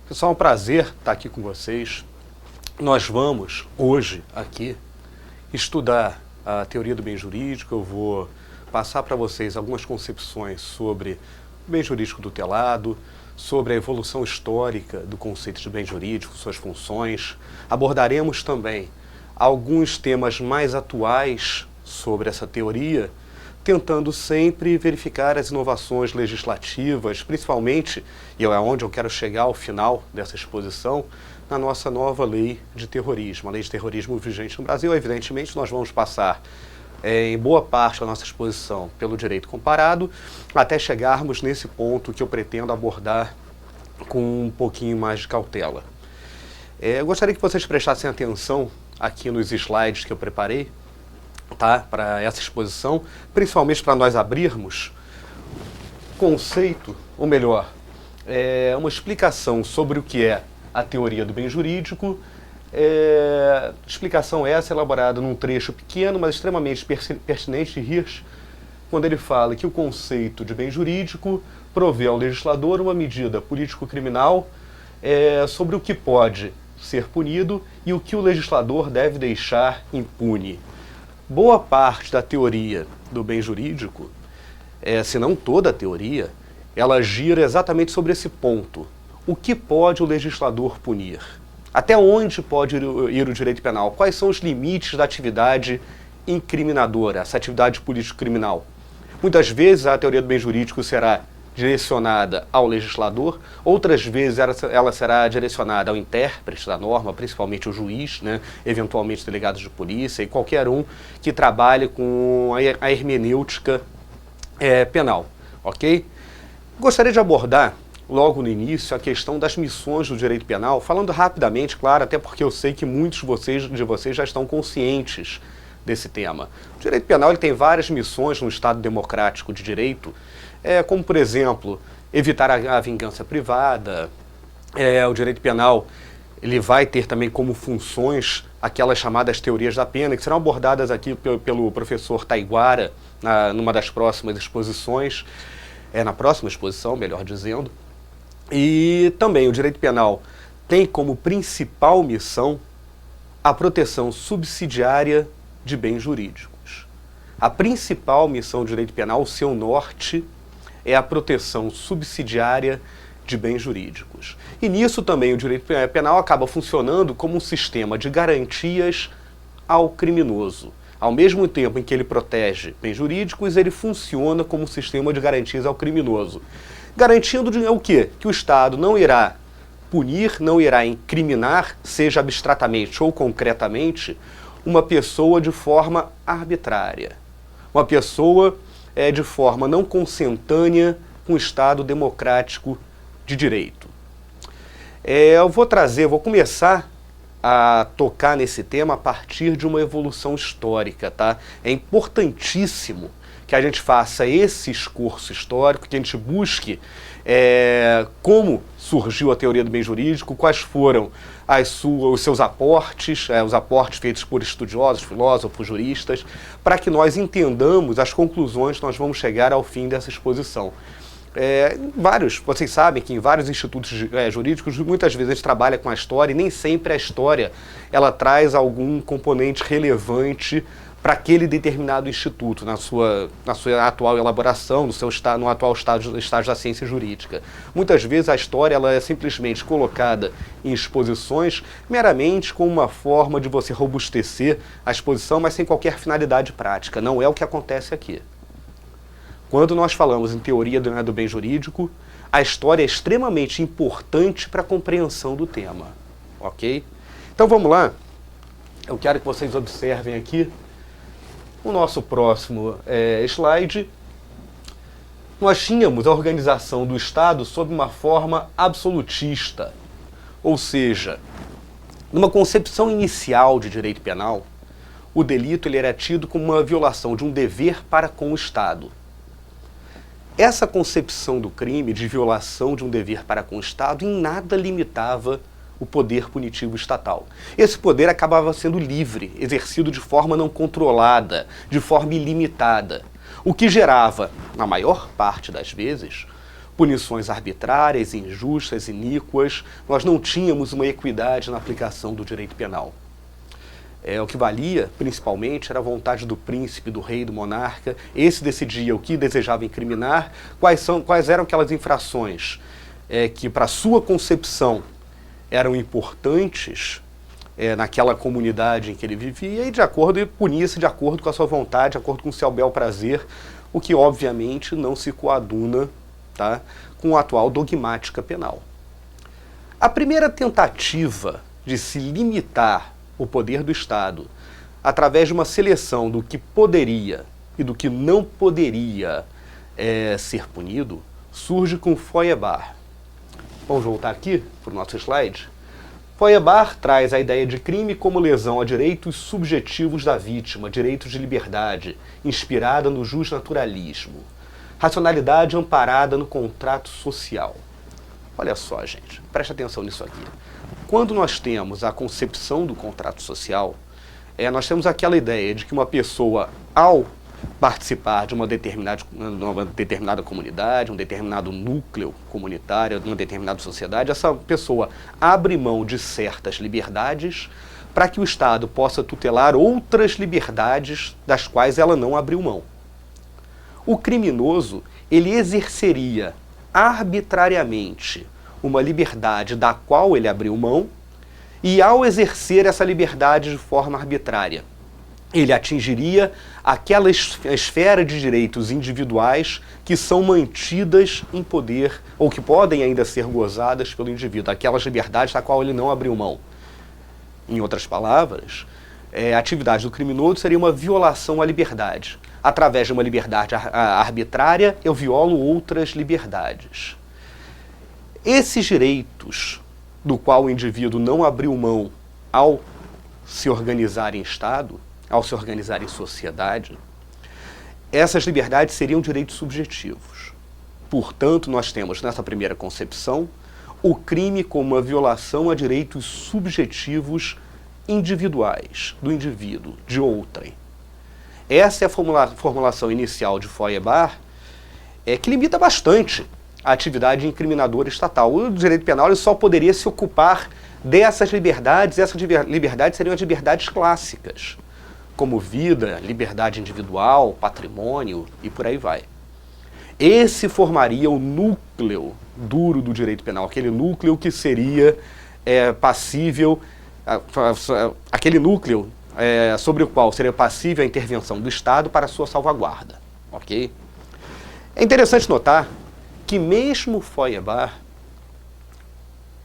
Pessoal, é um prazer estar aqui com vocês. Nós vamos, hoje, aqui, estudar a teoria do bem jurídico. Eu vou passar para vocês algumas concepções sobre o bem jurídico tutelado, sobre a evolução histórica do conceito de bem jurídico, suas funções. Abordaremos também alguns temas mais atuais sobre essa teoria, tentando sempre verificar as inovações legislativas, principalmente, e é onde eu quero chegar ao final dessa exposição, na nossa nova lei de terrorismo, a lei de terrorismo vigente no Brasil. Evidentemente, nós vamos passar em boa parte da nossa exposição pelo direito comparado, até chegarmos nesse ponto que eu pretendo abordar com um pouquinho mais de cautela. Eu gostaria que vocês prestassem atenção aqui nos slides que eu preparei, tá, para essa exposição, principalmente para nós abrirmos conceito, ou melhor, uma explicação sobre o que é a teoria do bem jurídico. Explicação essa elaborada num trecho pequeno, mas extremamente pertinente de Hirsch, quando ele fala que o conceito de bem jurídico provê ao legislador uma medida político-criminal sobre o que pode ser punido e o que o legislador deve deixar impune. Boa parte da teoria do bem jurídico, se não toda a teoria, ela gira exatamente sobre esse ponto. O que pode o legislador punir? Até onde pode ir o direito penal? Quais são os limites da atividade incriminadora, essa atividade político-criminal? Muitas vezes a teoria do bem jurídico será direcionada ao legislador, outras vezes ela será direcionada ao intérprete da norma, principalmente o juiz, né, eventualmente delegados de polícia e qualquer um que trabalhe com a hermenêutica penal, ok? Gostaria de abordar logo no início a questão das missões do direito penal, falando rapidamente, claro, até porque eu sei que muitos de vocês já estão conscientes desse tema. O direito penal ele tem várias missões no Estado democrático de direito, como, por exemplo, evitar a vingança privada. O direito penal ele vai ter também como funções aquelas chamadas teorias da pena, que serão abordadas aqui pelo professor Taiguara numa das próximas exposições, na próxima exposição, melhor dizendo. E também o direito penal tem como principal missão a proteção subsidiária de bens jurídicos. A principal missão do direito penal, o seu norte, é a proteção subsidiária de bens jurídicos. E nisso também o direito penal acaba funcionando como um sistema de garantias ao criminoso. Ao mesmo tempo em que ele protege bens jurídicos, ele funciona como um sistema de garantias ao criminoso. Garantindo o quê? Que o Estado não irá punir, não irá incriminar, seja abstratamente ou concretamente, uma pessoa de forma arbitrária. Uma pessoa de forma não consentânea com o Estado democrático de direito. Eu vou começar a tocar nesse tema a partir de uma evolução histórica, tá? É importantíssimo que a gente faça esse esforço histórico, que a gente busque como surgiu a teoria do bem jurídico, quais foram os seus aportes, os aportes feitos por estudiosos, filósofos, juristas, para que nós entendamos as conclusões que nós vamos chegar ao fim dessa exposição. Vocês sabem que em vários institutos jurídicos, muitas vezes a gente trabalha com a história e nem sempre a história ela traz algum componente relevante para aquele determinado instituto, na sua atual elaboração, no atual estágio da ciência jurídica. Muitas vezes a história ela é simplesmente colocada em exposições meramente como uma forma de você robustecer a exposição, mas sem qualquer finalidade prática. Não é o que acontece aqui. Quando nós falamos em teoria do bem jurídico, a história é extremamente importante para a compreensão do tema, ok? Então vamos lá. Eu quero que vocês observem aqui o nosso próximo slide. Nós tínhamos a organização do Estado sob uma forma absolutista, ou seja, numa concepção inicial de direito penal, o delito ele era tido como uma violação de um dever para com o Estado. Essa concepção do crime de violação de um dever para com o Estado em nada limitava o poder punitivo estatal. Esse poder acabava sendo livre, exercido de forma não controlada, de forma ilimitada, o que gerava, na maior parte das vezes, punições arbitrárias, injustas, iníquas, nós não tínhamos uma equidade na aplicação do direito penal. O que valia, principalmente, era a vontade do príncipe, do rei, do monarca. Esse decidia o que desejava incriminar, quais eram aquelas infrações que, para sua concepção, eram importantes naquela comunidade em que ele vivia e punia-se de acordo com a sua vontade, de acordo com o seu bel prazer, o que, obviamente, não se coaduna, tá, com a atual dogmática penal. A primeira tentativa de se limitar o poder do Estado através de uma seleção do que poderia e do que não poderia ser punido surge com Feuerbach. Vamos voltar aqui para o nosso slide. Feuerbach traz a ideia de crime como lesão a direitos subjetivos da vítima, direitos de liberdade, inspirada no justnaturalismo. Racionalidade amparada no contrato social. Olha só, gente, preste atenção nisso aqui. Quando nós temos a concepção do contrato social, nós temos aquela ideia de que uma pessoa, ao participar de uma determinada comunidade, um determinado núcleo comunitário, de uma determinada sociedade, essa pessoa abre mão de certas liberdades para que o Estado possa tutelar outras liberdades das quais ela não abriu mão. O criminoso, ele exerceria arbitrariamente uma liberdade da qual ele abriu mão e, ao exercer essa liberdade de forma arbitrária, ele atingiria aquela esfera de direitos individuais que são mantidas em poder ou que podem ainda ser gozadas pelo indivíduo, aquelas liberdades da qual ele não abriu mão. Em outras palavras, a atividade do criminoso seria uma violação à liberdade. Através de uma liberdade arbitrária, eu violo outras liberdades. Esses direitos do qual o indivíduo não abriu mão ao se organizar em Estado, ao se organizar em sociedade, essas liberdades seriam direitos subjetivos. Portanto, nós temos nessa primeira concepção o crime como uma violação a direitos subjetivos individuais, do indivíduo, de outrem. Essa é a formulação inicial de Feuerbach, que limita bastante a atividade incriminadora estatal. O direito penal ele só poderia se ocupar dessas liberdades, e essas liberdades seriam as liberdades clássicas, como vida, liberdade individual, patrimônio e por aí vai. Esse formaria o núcleo duro do direito penal, aquele núcleo que seria passível, aquele núcleo sobre o qual seria passível a intervenção do Estado para sua salvaguarda. Ok? É interessante notar que mesmo Feuerbach,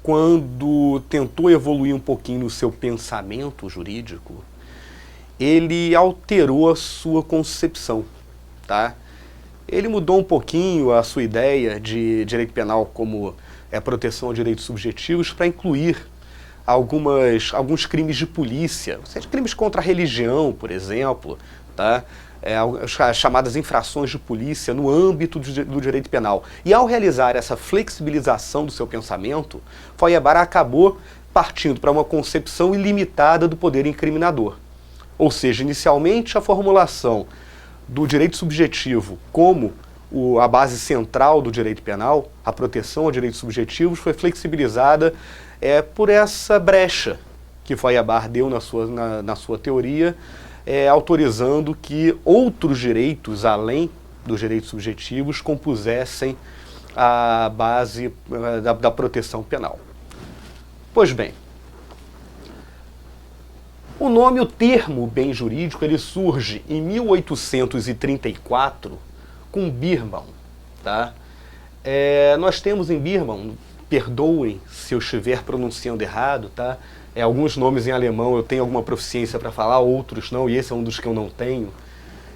quando tentou evoluir um pouquinho no seu pensamento jurídico, ele alterou a sua concepção, tá? Ele mudou um pouquinho a sua ideia de direito penal como proteção a direitos subjetivos para incluir alguns crimes de polícia, ou seja, crimes contra a religião, por exemplo, tá? As chamadas infrações de polícia no âmbito do direito penal. E ao realizar essa flexibilização do seu pensamento, Feuerbach acabou partindo para uma concepção ilimitada do poder incriminador. Ou seja, inicialmente a formulação do direito subjetivo como a base central do direito penal, a proteção a direitos subjetivos, foi flexibilizada por essa brecha que Feuerbach deu na sua teoria, autorizando que outros direitos, além dos direitos subjetivos, compusessem a base da proteção penal. Pois bem, o termo bem jurídico, ele surge em 1834 com Birman, tá? Nós temos em Birman, perdoem se eu estiver pronunciando errado, tá? Alguns nomes em alemão eu tenho alguma proficiência para falar, outros não, e esse é um dos que eu não tenho.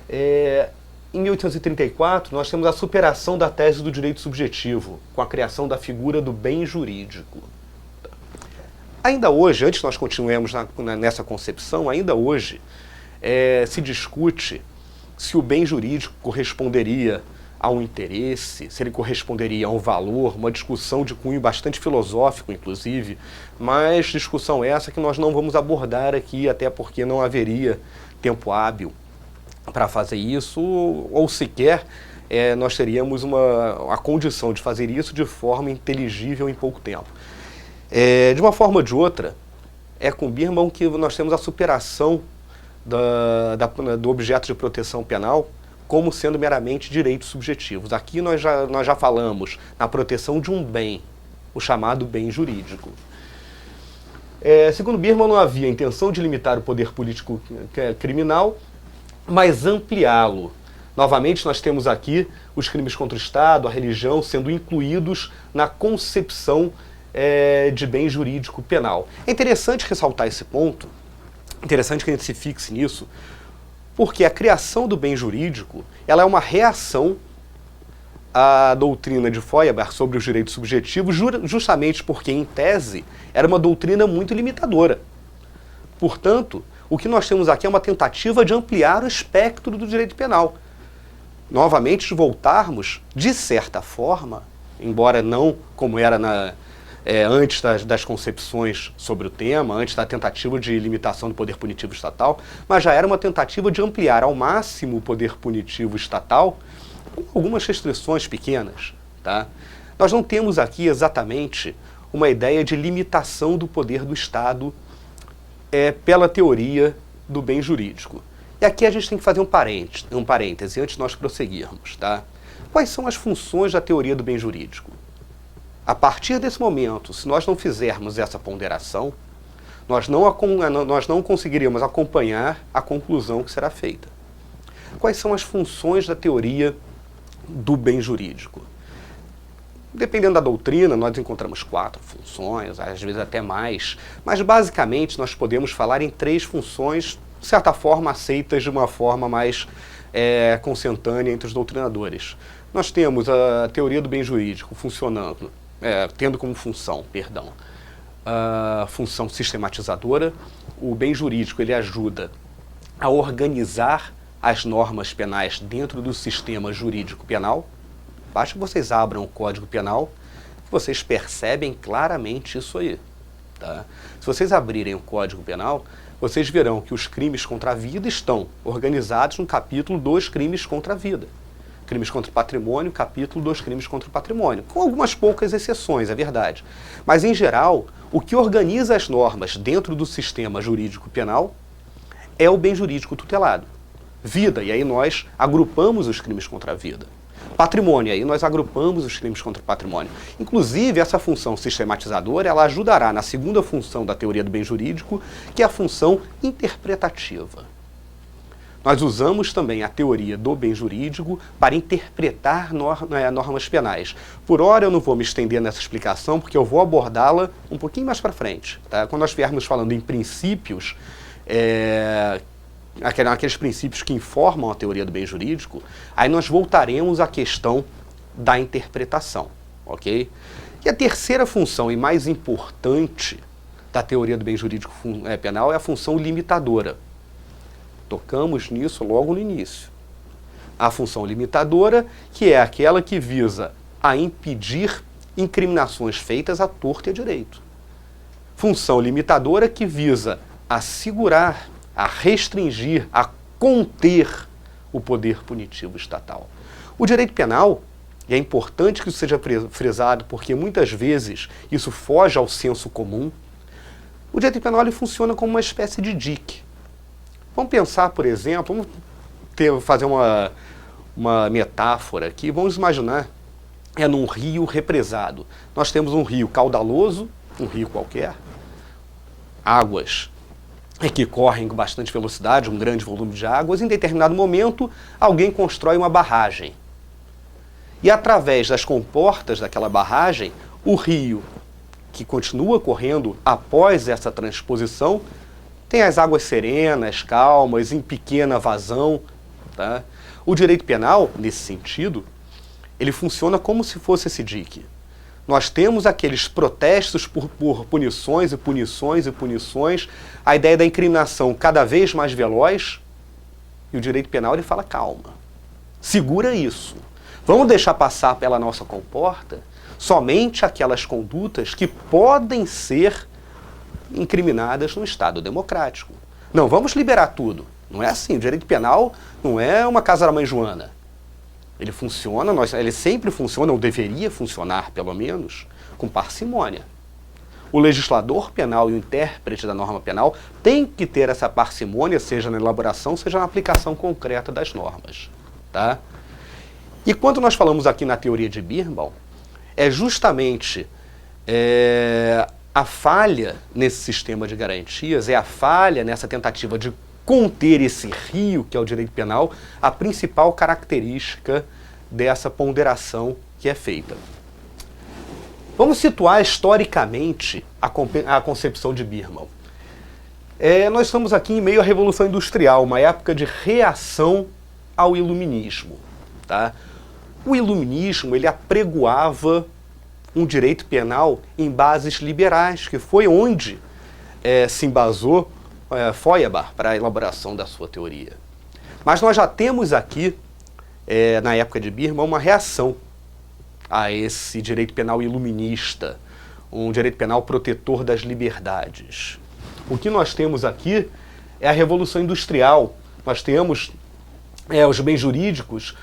Em 1834, nós temos a superação da tese do direito subjetivo, com a criação da figura do bem jurídico. Ainda hoje, antes nós continuemos nessa concepção, ainda hoje se discute se o bem jurídico corresponderia a um interesse, se ele corresponderia a um valor, uma discussão de cunho bastante filosófico, inclusive, mas discussão essa que nós não vamos abordar aqui, até porque não haveria tempo hábil para fazer isso, ou sequer nós teríamos a condição de fazer isso de forma inteligível em pouco tempo. De uma forma ou de outra, com Birman que nós temos a superação do objeto de proteção penal como sendo meramente direitos subjetivos. Aqui nós já falamos na proteção de um bem, o chamado bem jurídico. Segundo Birman, não havia intenção de limitar o poder político criminal, mas ampliá-lo. Novamente, nós temos aqui os crimes contra o Estado, a religião, sendo incluídos na concepção de bem jurídico penal. É interessante ressaltar esse ponto, interessante que a gente se fixe nisso, porque a criação do bem jurídico ela é uma reação à doutrina de Feuerbach sobre os direitos subjetivos, justamente porque, em tese, era uma doutrina muito limitadora. Portanto, o que nós temos aqui é uma tentativa de ampliar o espectro do direito penal. Novamente, de voltarmos, de certa forma, embora não como era antes das concepções sobre o tema, antes da tentativa de limitação do poder punitivo estatal, mas já era uma tentativa de ampliar ao máximo o poder punitivo estatal, com algumas restrições pequenas. Tá? Nós não temos aqui exatamente uma ideia de limitação do poder do Estado pela teoria do bem jurídico. E aqui a gente tem que fazer um parêntese antes de nós prosseguirmos. Tá? Quais são as funções da teoria do bem jurídico? A partir desse momento, se nós não fizermos essa ponderação, nós não conseguiríamos acompanhar a conclusão que será feita. Quais são as funções da teoria do bem jurídico? Dependendo da doutrina, nós encontramos 4 funções, às vezes até mais, mas basicamente nós podemos falar em 3 funções, de certa forma aceitas de uma forma mais consentânea entre os doutrinadores. Nós temos a teoria do bem jurídico funcionando, tendo como função, a função sistematizadora. O bem jurídico ele ajuda a organizar as normas penais dentro do sistema jurídico penal. Basta que vocês abram o Código Penal, vocês percebem claramente isso aí. Tá? Se vocês abrirem o Código Penal, vocês verão que os crimes contra a vida estão organizados no capítulo dos crimes contra a vida. Crimes contra o patrimônio, capítulo dos crimes contra o patrimônio. Com algumas poucas exceções, é verdade. Mas, em geral, o que organiza as normas dentro do sistema jurídico penal é o bem jurídico tutelado. Vida, e aí nós agrupamos os crimes contra a vida. Patrimônio, aí nós agrupamos os crimes contra o patrimônio. Inclusive, essa função sistematizadora, ela ajudará na segunda função da teoria do bem jurídico, que é a função interpretativa. Nós usamos também a teoria do bem jurídico para interpretar normas penais. Por hora eu não vou me estender nessa explicação, porque eu vou abordá-la um pouquinho mais para frente. Tá? Quando nós estivermos falando em princípios, aqueles princípios que informam a teoria do bem jurídico, aí nós voltaremos à questão da interpretação. Ok? E a terceira função e mais importante da teoria do bem jurídico penal é a função limitadora. Tocamos nisso logo no início. A função limitadora, que é aquela que visa a impedir incriminações feitas à torto e à direito. Função limitadora que visa a segurar, a restringir, a conter o poder punitivo estatal. O direito penal, e é importante que isso seja frisado porque muitas vezes isso foge ao senso comum, o direito penal ele funciona como uma espécie de dique. Vamos pensar, por exemplo, fazer uma metáfora aqui, vamos imaginar, num rio represado. Nós temos um rio caudaloso, um rio qualquer, águas que correm com bastante velocidade, um grande volume de águas, em determinado momento alguém constrói uma barragem. E através das comportas daquela barragem, o rio, que continua correndo após essa transposição, tem as águas serenas, calmas, em pequena vazão. Tá? O direito penal, nesse sentido, ele funciona como se fosse esse dique. Nós temos aqueles protestos por punições e punições e punições, a ideia da incriminação cada vez mais veloz, e o direito penal ele fala, calma, segura isso. Vamos deixar passar pela nossa comporta somente aquelas condutas que podem ser incriminadas no Estado democrático. Não, vamos liberar tudo. Não é assim, o direito penal não é uma casa da mãe Joana. Ele funciona, ele sempre funciona, ou deveria funcionar, pelo menos, com parcimônia. O legislador penal e o intérprete da norma penal têm que ter essa parcimônia, seja na elaboração, seja na aplicação concreta das normas. Tá? E quando nós falamos aqui na teoria de Birnbaum, é justamente a falha nesse sistema de garantias, é a falha nessa tentativa de conter esse rio que é o direito penal, a principal característica dessa ponderação que é feita. Vamos situar historicamente a concepção de Birnbaum. Nós estamos aqui em meio à Revolução Industrial, uma época de reação ao iluminismo. Tá? O iluminismo ele apregoava um direito penal em bases liberais, que foi onde se embasou Feuerbach para a elaboração da sua teoria. Mas nós já temos aqui, na época de Birnbaum, uma reação a esse direito penal iluminista, um direito penal protetor das liberdades. O que nós temos aqui é a Revolução Industrial. Nós temos os bens jurídicos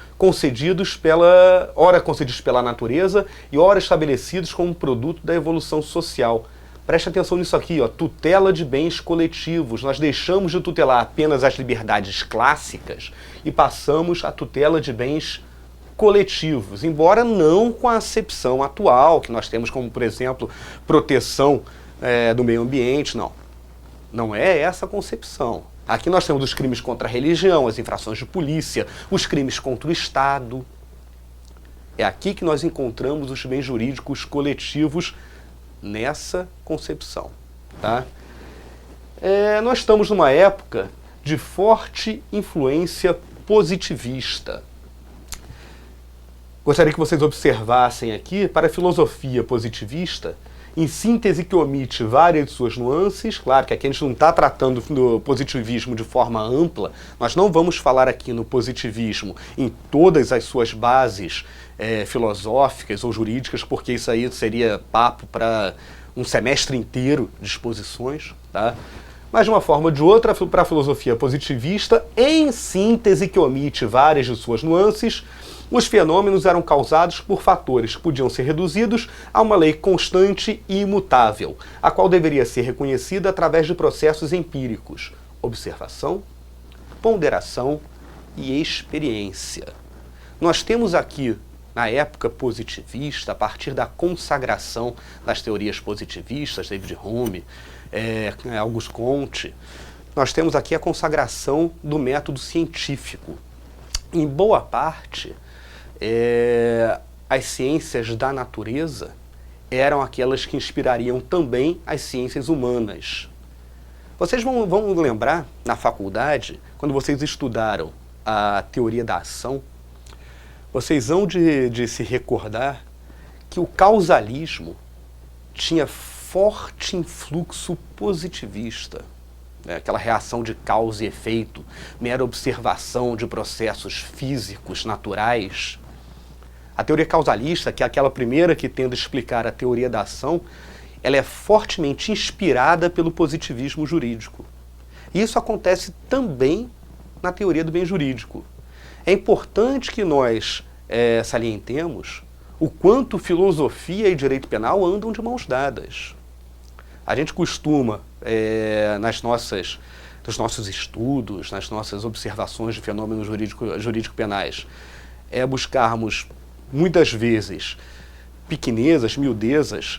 ora concedidos pela natureza e ora estabelecidos como produto da evolução social. Preste atenção nisso aqui, tutela de bens coletivos. Nós deixamos de tutelar apenas as liberdades clássicas e passamos à tutela de bens coletivos, embora não com a acepção atual, que nós temos como, por exemplo, proteção do meio ambiente, não. Não é essa a concepção. Aqui nós temos os crimes contra a religião, as infrações de polícia, os crimes contra o Estado. É aqui que nós encontramos os bens jurídicos coletivos nessa concepção. Tá? Nós estamos numa época de forte influência positivista. Gostaria que vocês observassem aqui, para a filosofia positivista, em síntese que omite várias de suas nuances, claro que aqui a gente não está tratando do positivismo de forma ampla, nós não vamos falar aqui no positivismo em todas as suas bases filosóficas ou jurídicas, porque isso aí seria papo para um semestre inteiro de exposições, tá? Mas de uma forma ou de outra, para a filosofia positivista, em síntese que omite várias de suas nuances, os fenômenos eram causados por fatores que podiam ser reduzidos a uma lei constante e imutável, a qual deveria ser reconhecida através de processos empíricos: observação, ponderação e experiência. Nós temos aqui, na época positivista, a partir da consagração das teorias positivistas, David Hume, Auguste Comte, nós temos aqui a consagração do método científico. Em boa parte, as ciências da natureza eram aquelas que inspirariam também as ciências humanas. Vocês vão lembrar, na faculdade, quando vocês estudaram a teoria da ação, vocês hão de se recordar que o causalismo tinha forte influxo positivista. Aquela reação de causa e efeito, mera observação de processos físicos, naturais. A teoria causalista, que é aquela primeira que tenta explicar a teoria da ação, ela é fortemente inspirada pelo positivismo jurídico. E isso acontece também na teoria do bem jurídico. É importante que nós salientemos o quanto filosofia e direito penal andam de mãos dadas. A gente costuma, nos nossos estudos, nas nossas observações de fenômenos jurídico-penais, buscarmos, muitas vezes, pequenezas, miudezas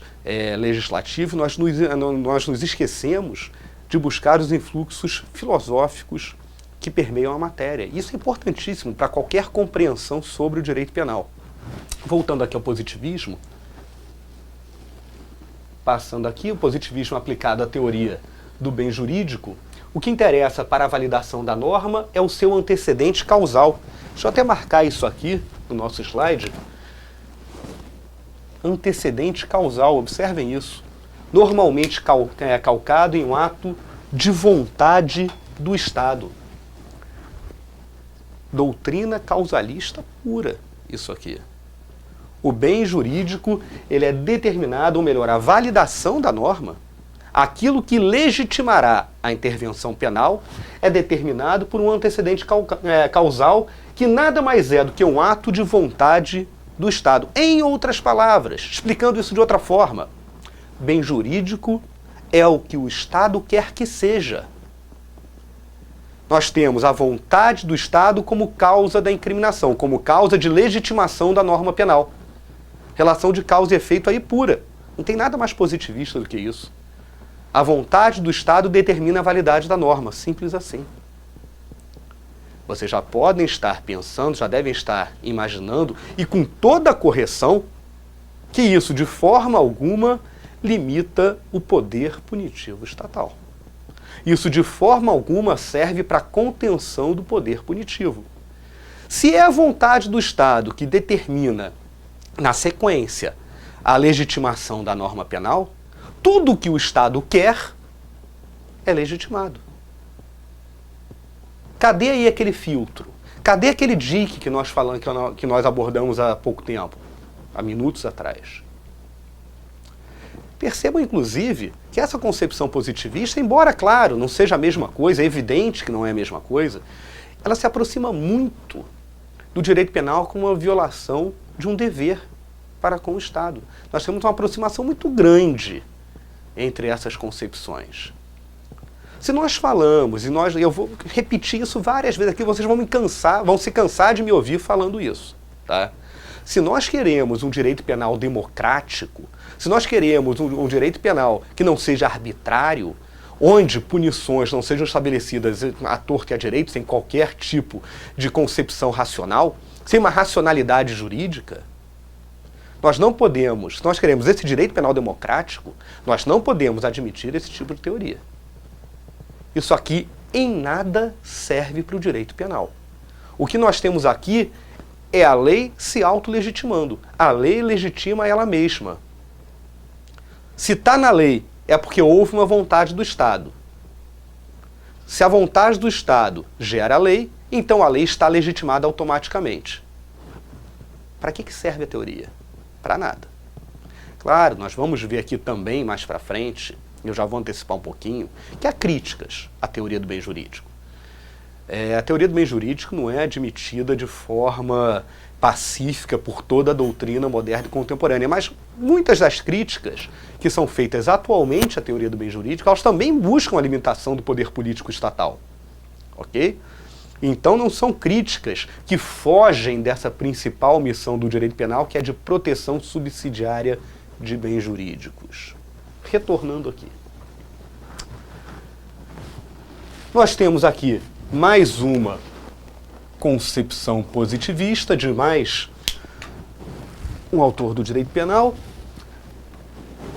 legislativas, nós nos esquecemos de buscar os influxos filosóficos que permeiam a matéria. Isso é importantíssimo para qualquer compreensão sobre o direito penal. Voltando aqui ao positivismo, passando aqui, o positivismo aplicado à teoria do bem jurídico, o que interessa para a validação da norma é o seu antecedente causal. Deixa eu até marcar isso aqui no nosso slide. Antecedente causal, observem isso. Normalmente calcado em um ato de vontade do Estado. Doutrina causalista pura, isso aqui. O bem jurídico, ele é determinado, ou melhor, a validação da norma, aquilo que legitimará a intervenção penal, é determinado por um antecedente causal que nada mais é do que um ato de vontade do Estado. Em outras palavras, explicando isso de outra forma, bem jurídico é o que o Estado quer que seja. Nós temos a vontade do Estado como causa da incriminação, como causa de legitimação da norma penal. Relação de causa e efeito aí pura. Não tem nada mais positivista do que isso. A vontade do Estado determina a validade da norma, simples assim. Vocês já podem estar pensando, já devem estar imaginando, e com toda a correção, que isso de forma alguma limita o poder punitivo estatal. Isso de forma alguma serve para a contenção do poder punitivo. Se é a vontade do Estado que determina, na sequência, a legitimação da norma penal, tudo que o Estado quer é legitimado. Cadê aí aquele filtro? Cadê aquele dique que nós falamos, que nós abordamos há pouco tempo? Há minutos atrás. Percebam, inclusive, que essa concepção positivista, embora, claro, não seja a mesma coisa, é evidente que não é a mesma coisa, ela se aproxima muito do direito penal como uma violação de um dever para com o Estado. Nós temos uma aproximação muito grande entre essas concepções. Se nós falamos, eu vou repetir isso várias vezes aqui, vocês vão se cansar de me ouvir falando isso, tá? Se nós queremos um direito penal democrático, se nós queremos um direito penal que não seja arbitrário, onde punições não sejam estabelecidas à torto e à direito, sem qualquer tipo de concepção racional, sem uma racionalidade jurídica, nós não podemos, se nós queremos esse direito penal democrático, nós não podemos admitir esse tipo de teoria. Isso aqui em nada serve para o direito penal. O que nós temos aqui é a lei se autolegitimando. A lei legitima ela mesma. Se está na lei, é porque houve uma vontade do Estado. Se a vontade do Estado gera a lei, então a lei está legitimada automaticamente. Para que serve a teoria? Para nada. Claro, nós vamos ver aqui também, mais para frente, eu já vou antecipar um pouquinho, que há críticas à teoria do bem jurídico. A teoria do bem jurídico não é admitida de forma pacífica por toda a doutrina moderna e contemporânea, mas muitas das críticas que são feitas atualmente à teoria do bem jurídico, elas também buscam a limitação do poder político estatal. Ok? Então não são críticas que fogem dessa principal missão do direito penal, que é de proteção subsidiária de bens jurídicos. Retornando aqui. Nós temos aqui mais uma concepção positivista de mais um autor do direito penal.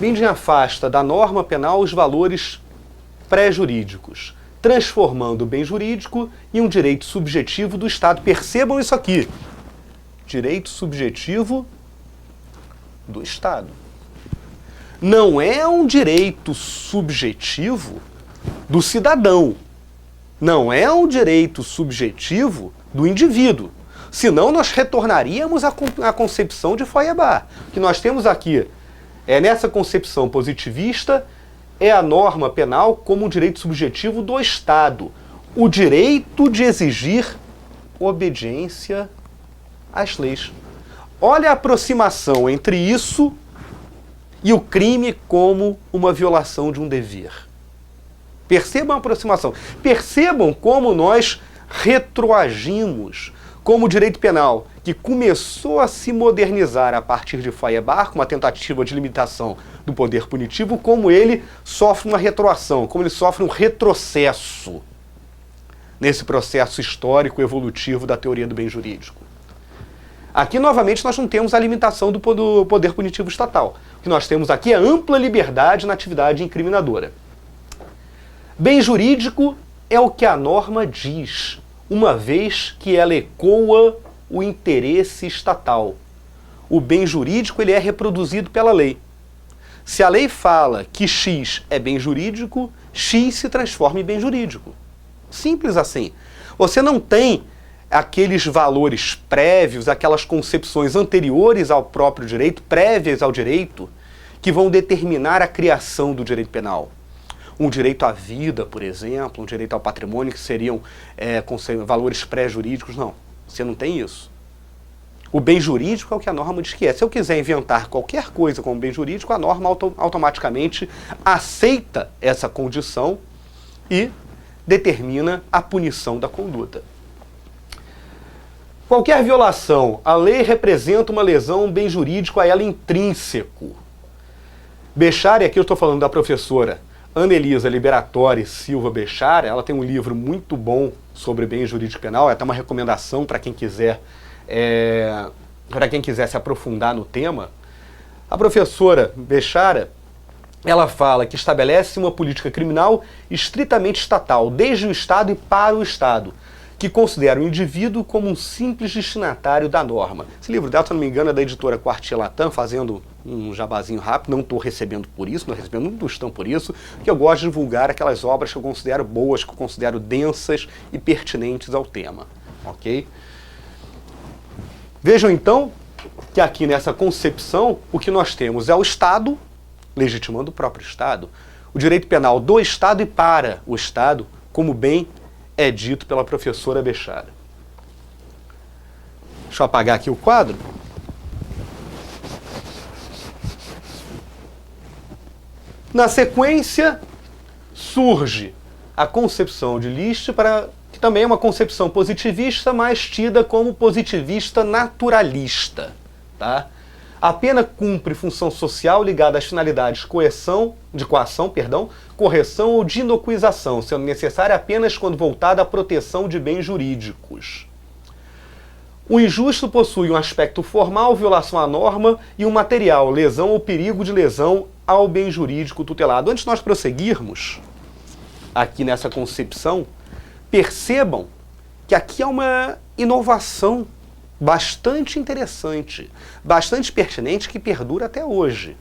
Binding afasta da norma penal os valores pré-jurídicos, transformando o bem jurídico em um direito subjetivo do Estado. Percebam isso aqui. Direito subjetivo do Estado. Não é um direito subjetivo do cidadão. Não é um direito subjetivo do indivíduo. Senão nós retornaríamos à concepção de Feuerbach. O que nós temos aqui nessa concepção positivista é a norma penal como um direito subjetivo do Estado. O direito de exigir obediência às leis. Olha a aproximação entre isso e o crime como uma violação de um dever. Percebam a aproximação. Percebam como nós retroagimos, como o direito penal, que começou a se modernizar a partir de Feuerbach, uma tentativa de limitação do poder punitivo, como ele sofre uma retroação, como ele sofre um retrocesso nesse processo histórico evolutivo da teoria do bem jurídico. Aqui, novamente, nós não temos a limitação do poder punitivo estatal. O que nós temos aqui é ampla liberdade na atividade incriminadora. Bem jurídico é o que a norma diz, uma vez que ela ecoa o interesse estatal. O bem jurídico ele é reproduzido pela lei. Se a lei fala que X é bem jurídico, X se transforma em bem jurídico. Simples assim. Você não tem aqueles valores prévios, aquelas concepções anteriores ao próprio direito, prévias ao direito, que vão determinar a criação do direito penal. Um direito à vida, por exemplo, um direito ao patrimônio, que seriam valores pré-jurídicos, não. Você não tem isso. O bem jurídico é o que a norma diz que é. Se eu quiser inventar qualquer coisa como bem jurídico, a norma automaticamente aceita essa condição e determina a punição da conduta. Qualquer violação, a lei representa uma lesão, um bem jurídico a ela intrínseco. Becharri, aqui eu estou falando da professora Anelisa Liberatori Silva Becharri, ela tem um livro muito bom sobre bem jurídico penal, é até uma recomendação para quem quiser se aprofundar no tema. A professora Becharri, ela fala que estabelece uma política criminal estritamente estatal, desde o Estado e para o Estado, que considera o indivíduo como um simples destinatário da norma. Esse livro dela, se não me engano, é da editora Quartier Latam, fazendo um jabazinho rápido, não estou recebendo por isso, não estou recebendo um tostão por isso, porque eu gosto de divulgar aquelas obras que eu considero boas, que eu considero densas e pertinentes ao tema, ok? Vejam então que aqui nessa concepção, o que nós temos é o Estado, legitimando o próprio Estado, o direito penal do Estado e para o Estado, como bem é dito pela professora Becharri. Deixa eu apagar aqui o quadro. Na sequência, surge a concepção de List, que também é uma concepção positivista, mas tida como positivista naturalista. Tá? A pena cumpre função social ligada às finalidades de coação, correção ou de inocuização, sendo necessária apenas quando voltada à proteção de bens jurídicos. O injusto possui um aspecto formal, violação à norma, e um material, lesão ou perigo de lesão ao bem jurídico tutelado. Antes de nós prosseguirmos aqui nessa concepção, percebam que aqui há uma inovação bastante interessante, bastante pertinente, que perdura até hoje.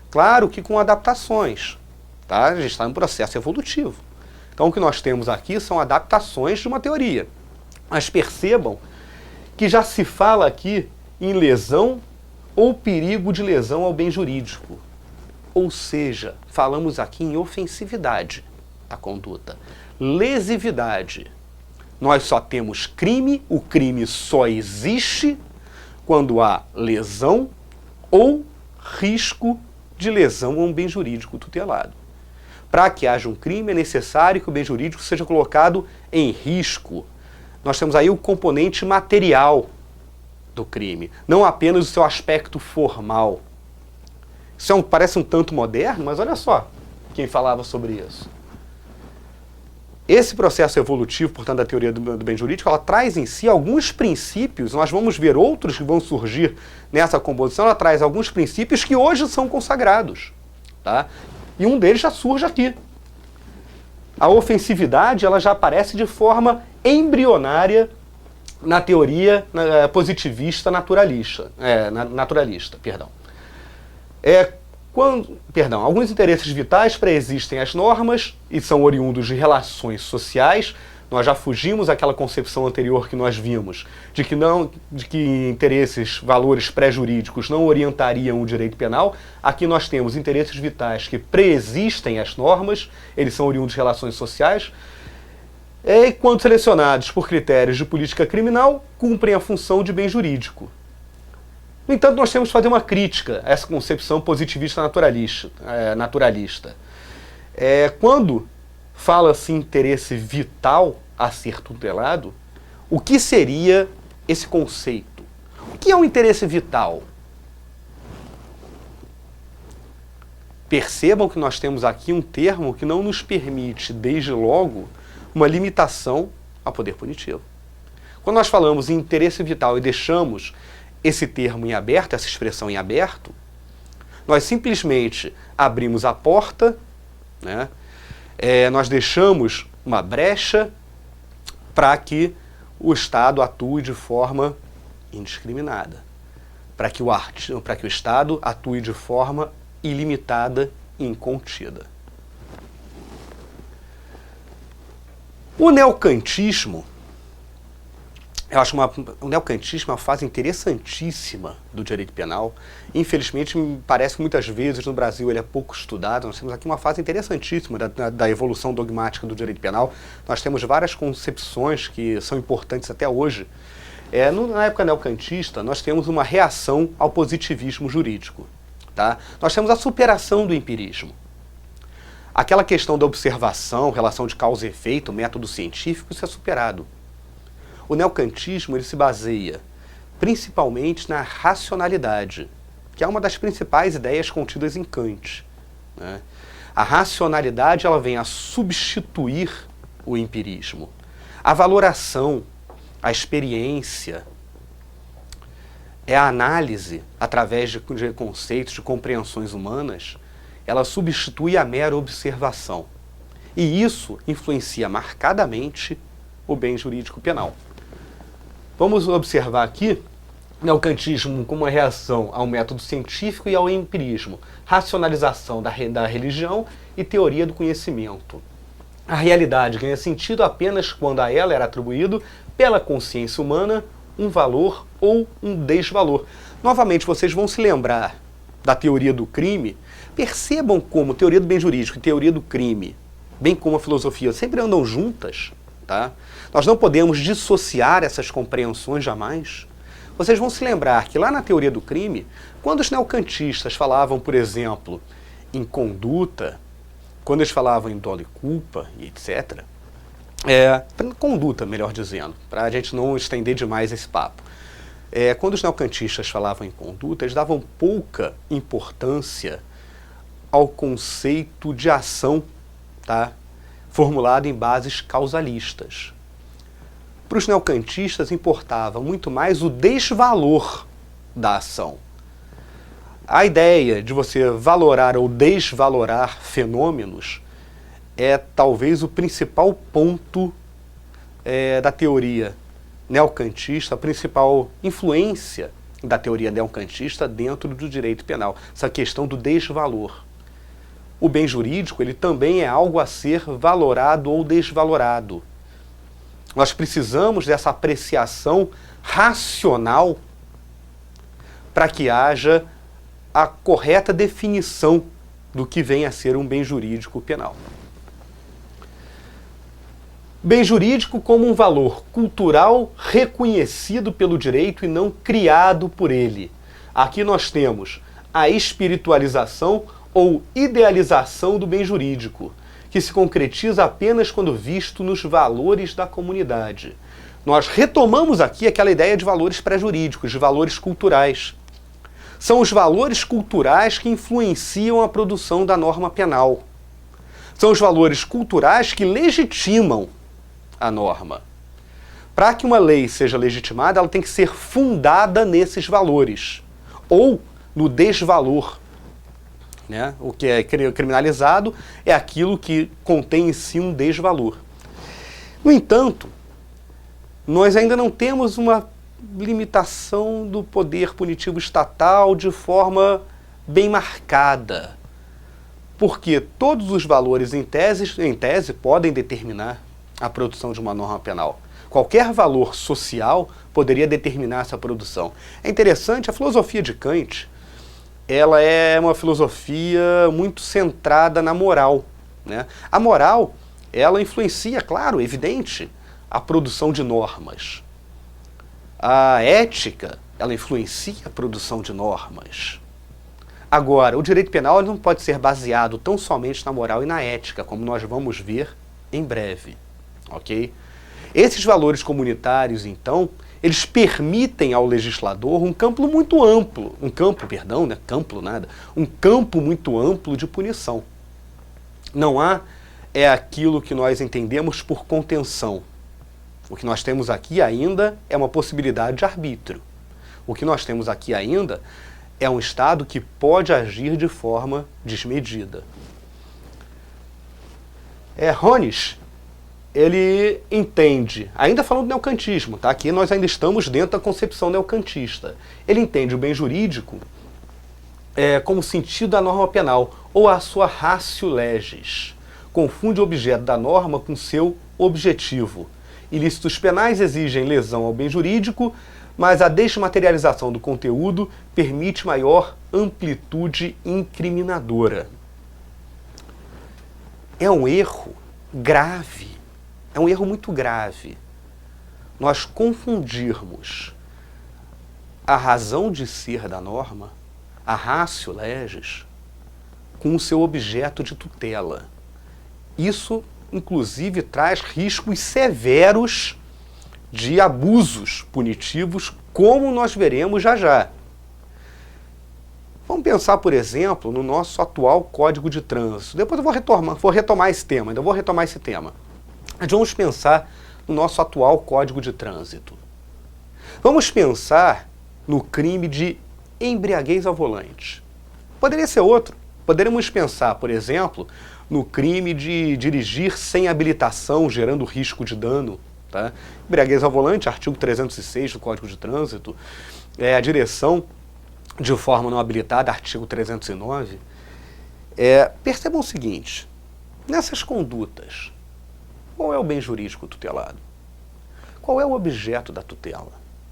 Claro que com adaptações, tá? A gente está em um processo evolutivo. Então o que nós temos aqui são adaptações de uma teoria. Mas percebam que já se fala aqui em lesão ou perigo de lesão ao bem jurídico. Ou seja, falamos aqui em ofensividade da conduta, lesividade. Nós só temos crime, o crime só existe quando há lesão ou risco de lesão a um bem jurídico tutelado. Para que haja um crime, é necessário que o bem jurídico seja colocado em risco. Nós temos aí o componente material do crime, não apenas o seu aspecto formal. Isso parece um tanto moderno, mas olha só quem falava sobre isso. Esse processo evolutivo, portanto, da teoria do bem jurídico, ela traz em si alguns princípios, nós vamos ver outros que vão surgir nessa composição, ela traz alguns princípios que hoje são consagrados. Tá? E um deles já surge aqui. A ofensividade, ela já aparece de forma embrionária na teoria positivista naturalista. Alguns interesses vitais preexistem às normas e são oriundos de relações sociais. Nós já fugimos àquela concepção anterior que nós vimos, de que interesses, valores pré-jurídicos não orientariam o direito penal. Aqui nós temos interesses vitais que preexistem às normas, eles são oriundos de relações sociais, e quando selecionados por critérios de política criminal, cumprem a função de bem jurídico. No entanto, nós temos que fazer uma crítica a essa concepção positivista naturalista. Quando fala-se interesse vital a ser tutelado, o que seria esse conceito? O que é um interesse vital? Percebam que nós temos aqui um termo que não nos permite, desde logo, uma limitação ao poder punitivo. Quando nós falamos em interesse vital e deixamos esse termo em aberto, essa expressão em aberto, nós simplesmente abrimos a porta, né? Nós deixamos uma brecha para que o Estado atue de forma indiscriminada, para que o Estado atue de forma ilimitada e incontida. O neocantismo, eu acho o neocantismo é uma fase interessantíssima do direito penal. Infelizmente, me parece que muitas vezes no Brasil ele é pouco estudado. Nós temos aqui uma fase interessantíssima da evolução dogmática do direito penal. Nós temos várias concepções que são importantes até hoje. Na época neocantista, nós temos uma reação ao positivismo jurídico. Tá? Nós temos a superação do empirismo. Aquela questão da observação, relação de causa e efeito, método científico, isso é superado. O neocantismo ele se baseia principalmente na racionalidade, que é uma das principais ideias contidas em Kant. Né? A racionalidade ela vem a substituir o empirismo. A valoração, a experiência, a análise através de conceitos, de compreensões humanas, ela substitui a mera observação. E isso influencia marcadamente o bem jurídico penal. Vamos observar aqui o kantismo como uma reação ao método científico e ao empirismo, racionalização da religião e teoria do conhecimento. A realidade ganha sentido apenas quando a ela era atribuído pela consciência humana um valor ou um desvalor. Novamente, vocês vão se lembrar da teoria do crime. Percebam como teoria do bem jurídico e teoria do crime, bem como a filosofia, sempre andam juntas. Tá? Nós não podemos dissociar essas compreensões jamais. Vocês vão se lembrar que lá na teoria do crime, quando os neocantistas falavam, por exemplo, em conduta, quando eles falavam em dolo e culpa, e etc., conduta, melhor dizendo, para a gente não estender demais esse papo. Quando os neocantistas falavam em conduta, eles davam pouca importância ao conceito de ação, tá? Formulado em bases causalistas. Para os neocantistas importava muito mais o desvalor da ação. A ideia de você valorar ou desvalorar fenômenos é talvez o principal ponto da teoria neocantista, a principal influência da teoria neocantista dentro do direito penal, essa questão do desvalor. O bem jurídico ele também é algo a ser valorado ou desvalorado. Nós precisamos dessa apreciação racional para que haja a correta definição do que vem a ser um bem jurídico penal. Bem jurídico como um valor cultural reconhecido pelo direito e não criado por ele. Aqui nós temos a espiritualização ou idealização do bem jurídico, que se concretiza apenas quando visto nos valores da comunidade. Nós retomamos aqui aquela ideia de valores pré-jurídicos, de valores culturais. São os valores culturais que influenciam a produção da norma penal. São os valores culturais que legitimam a norma. Para que uma lei seja legitimada, ela tem que ser fundada nesses valores, ou no desvalor. Né? O que é criminalizado é aquilo que contém em si um desvalor. No entanto, nós ainda não temos uma limitação do poder punitivo estatal de forma bem marcada, porque todos os valores em tese podem determinar a produção de uma norma penal. Qualquer valor social poderia determinar essa produção. É interessante, a filosofia de Kant, ela é uma filosofia muito centrada na moral. Né? A moral, ela influencia, claro, evidente, a produção de normas. A ética, ela influencia a produção de normas. Agora, o direito penal não pode ser baseado tão somente na moral e na ética, como nós vamos ver em breve. Ok? Esses valores comunitários, então, eles permitem ao legislador um campo muito amplo, um campo muito amplo de punição. Não há aquilo que nós entendemos por contenção. O que nós temos aqui ainda é uma possibilidade de arbítrio. O que nós temos aqui ainda é um Estado que pode agir de forma desmedida. Honis, ele entende, ainda falando do neocantismo, tá? Aqui nós ainda estamos dentro da concepção neocantista. Ele entende o bem jurídico como sentido da norma penal, ou a sua ratio legis. Confunde o objeto da norma com seu objetivo. Ilícitos penais exigem lesão ao bem jurídico, mas a desmaterialização do conteúdo permite maior amplitude incriminadora. É um erro grave. É um erro muito grave. nós confundirmos a razão de ser da norma, a ratio legis, com o seu objeto de tutela. Isso, inclusive, traz riscos severos de abusos punitivos, como nós veremos já já. Vamos pensar, por exemplo, no nosso atual Código de Trânsito. Depois eu vou retomar esse tema, ainda vou retomar esse tema. Mas vamos pensar no nosso atual Código de Trânsito. Vamos pensar no crime de embriaguez ao volante. Poderia ser outro. Poderíamos pensar, por exemplo, no crime de dirigir sem habilitação, gerando risco de dano. Tá? Embriaguez ao volante, artigo 306 do Código de Trânsito. A direção de forma não habilitada, artigo 309. Percebam o seguinte, nessas condutas, qual é o bem jurídico tutelado? Qual é o objeto da tutela?